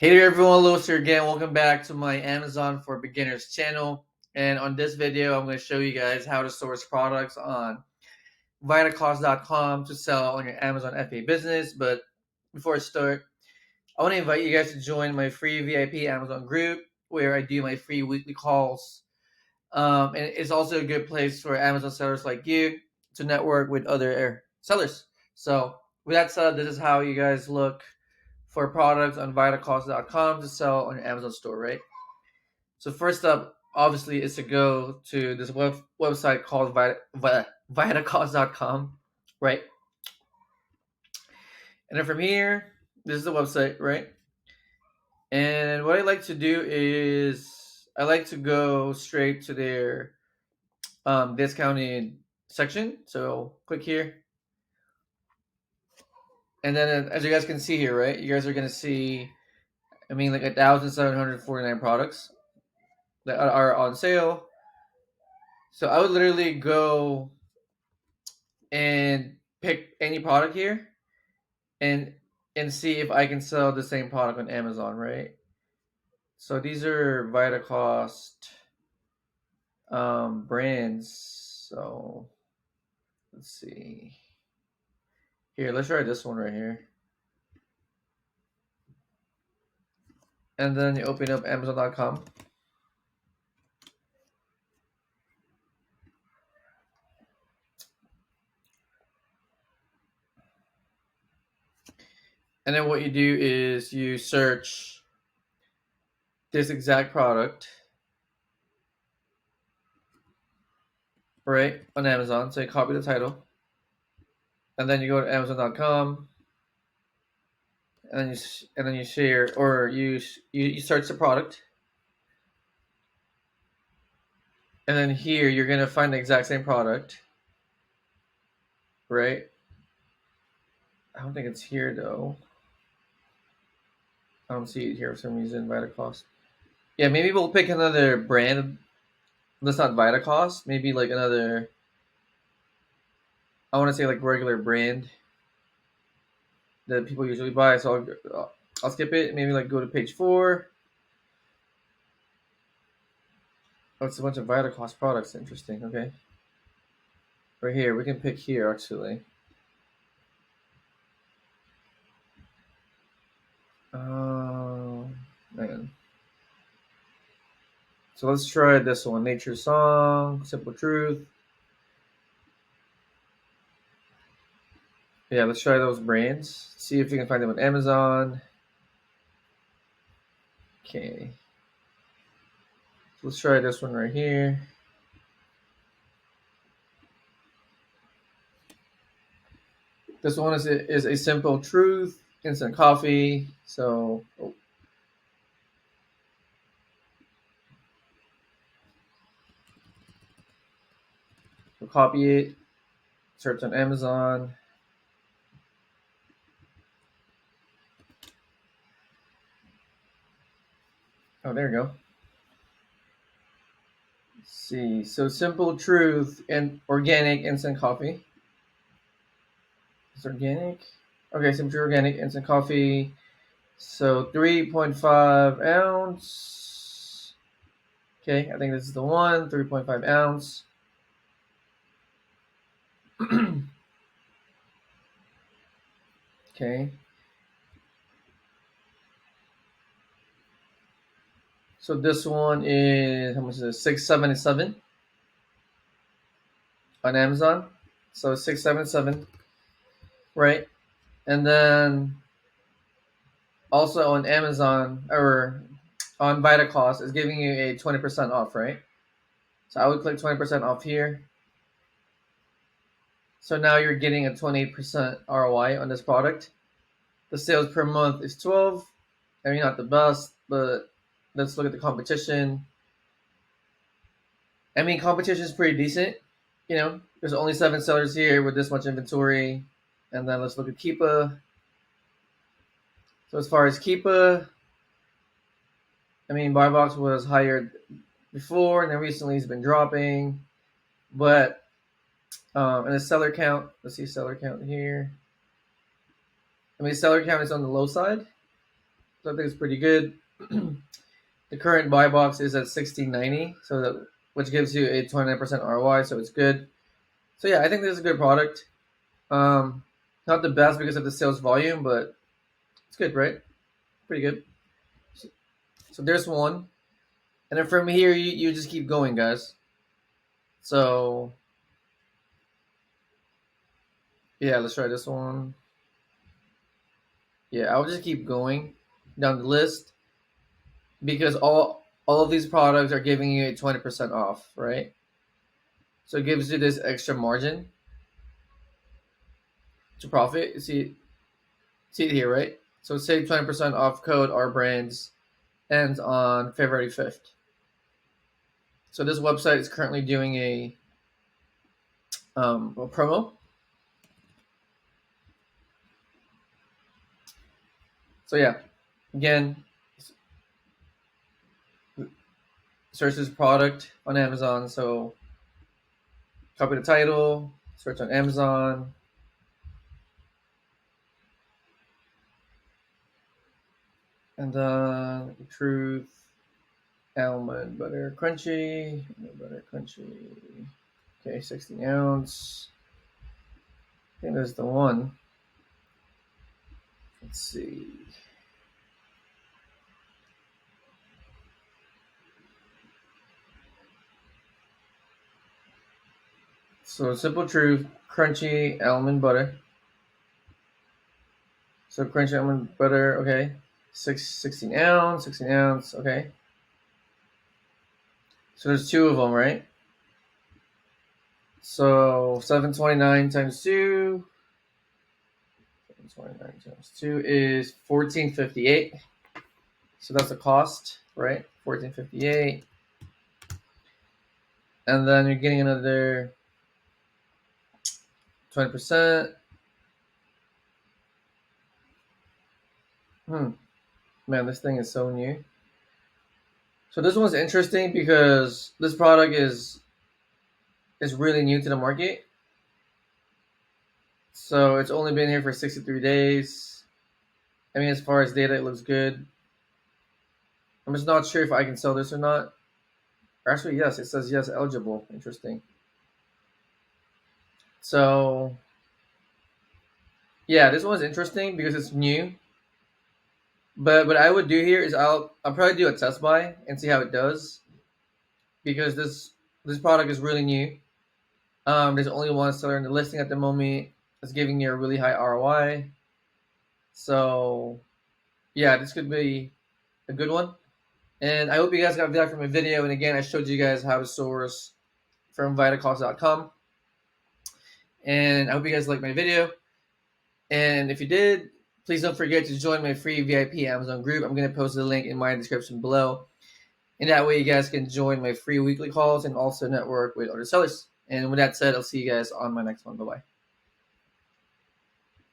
Hey there everyone, Lewis here again. Welcome back to my Amazon for Beginners channel. And on this video, I'm going to show you guys how to source products on Vitacost.com to sell on your Amazon FBA business. But before I start, I want to invite you guys to join my free VIP Amazon group where I do my free weekly calls. And it's also a good place for Amazon sellers like you to network with other sellers. So with that said, this is how you guys look for products on Vitacost.com to sell on your Amazon store, right? So first up, obviously, is to go to this website called Vitacost.com, right? And then from here, this is the website, right? And what I like to do is I like to go straight to their discounted section. So click here. And then as you guys can see here, right, you guys are going to see, like 1,749 products that are on sale. So I would literally go and pick any product here and see if I can sell the same product on Amazon, right? So these are Vitacost brands. So let's see. Here, let's try this one right here. And then you open up Amazon.com. And then what you do is you search this exact product, right, on Amazon. So you copy the title. And then you go to Amazon.com. And then you share, or you search the product. And then here you're gonna find the exact same product, right? I don't think it's here though. I don't see it here for some reason. Vitacost. Yeah, maybe we'll pick another brand that's not Vitacost. Maybe like another. I want to say like regular brand that people usually buy. So I'll skip it. Maybe like go to page 4. Oh, it's a bunch of Vitacost products. Interesting. Okay. Right here, we can pick here actually. Oh man. So let's try this one. Nature Song, Simple Truth. Yeah, let's try those brands. See if you can find them on Amazon. Okay. So let's try this one right here. This one is a Simple Truth, instant coffee. So we'll copy it, search on Amazon. Oh, there you go. Let's see. So Simple Truth and organic instant coffee. It's organic. Okay, Simple Truth organic instant coffee. So 3.5 ounce. Okay, I think this is the one. 3.5 ounce. Okay. So this one is, how much is it? $6.77 on Amazon. So $6.77, right? And then also on Amazon or on Vitacost is giving you a 20% off, right? So I would click 20% off here. So now you're getting a 20% ROI on this product. The sales per month is 12. I mean, not the best, but let's look at the competition. I mean, competition is pretty decent. There's only 7 sellers here with this much inventory. And then let's look at Keepa. So as far as Keepa, Buy Box was higher before, and then recently it's been dropping. But and the seller count, let's see seller count here. Seller count is on the low side. So I think it's pretty good. The current buy box is at 16.90, so that which gives you a 29% ROI, so it's good. So yeah, I think this is a good product. Not the best because of the sales volume, but it's good, right? Pretty good. So there's one, and then from here you just keep going, guys. So yeah, let's try this one. Yeah, I'll just keep going down the list because all of these products are giving you a 20% off, right? So it gives you this extra margin to profit. See it here, right? So save 20% off code our brands ends on February 5th. So this website is currently doing a promo. So yeah, again, search this product on Amazon. So copy the title, search on Amazon. And then truth, almond butter crunchy, Okay, 16 ounce. I think that's the one. Let's see. So simple truth, crunchy almond butter. So crunchy almond butter, okay. 16 ounce, okay. So there's two of them, right? So 729 times 2. 729 times 2 is 1458. So that's the cost, right? 1458. And then you're getting another 20%. Man, this thing is so new. So this one's interesting because this product is really new to the market. So it's only been here for 63 days. I mean, as far as data, it looks good. I'm just not sure if I can sell this or not. Or actually, yes, it says yes, eligible. Interesting. So yeah, this one's interesting because it's new. But what I would do here is I'll probably do a test buy and see how it does because this product is really new. There's only one seller in the listing at the moment. It's giving you a really high ROI. So yeah, this could be a good one. And I hope you guys got value from my video. And again, I showed you guys how to source from vitacost.com. And I hope you guys liked my video. And if you did, please don't forget to join my free VIP Amazon group. I'm going to post the link in my description below. And that way you guys can join my free weekly calls and also network with other sellers. And with that said, I'll see you guys on my next one. Bye-bye.